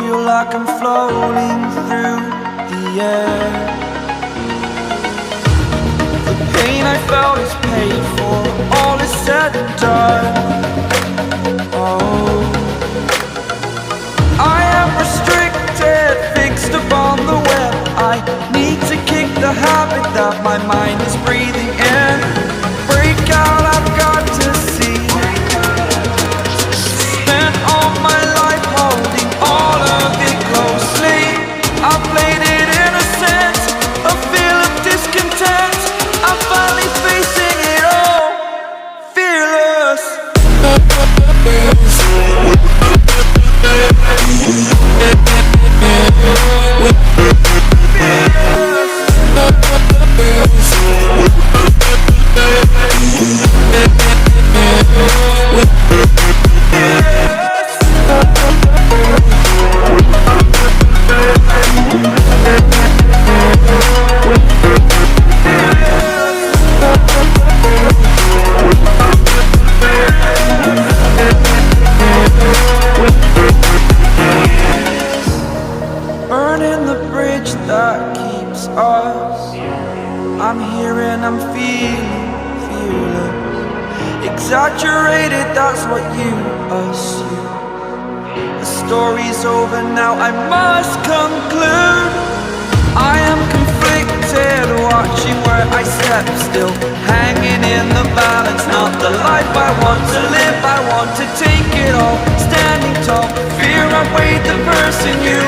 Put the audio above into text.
feel like I'm floating through the air. The pain I felt is paid for, all is said and done. Oh, I am restricted, fixed upon the web. I need to kick the habit that my mind is breathing in. Break out, I've got to see. Spent all my life holding all of it closely. I played it innocent, a feel of discontent. I'm finally facing it all, fearless. Burning the bridge that keeps us. I'm here and I'm feeling fearless. Exaggerated, that's what you assume. The story's over now, I must conclude. I am conflicted, watching where I step still, hanging in the balance. Not the life I want to live, I want to take it all. Standing tall, fear I weighed the person you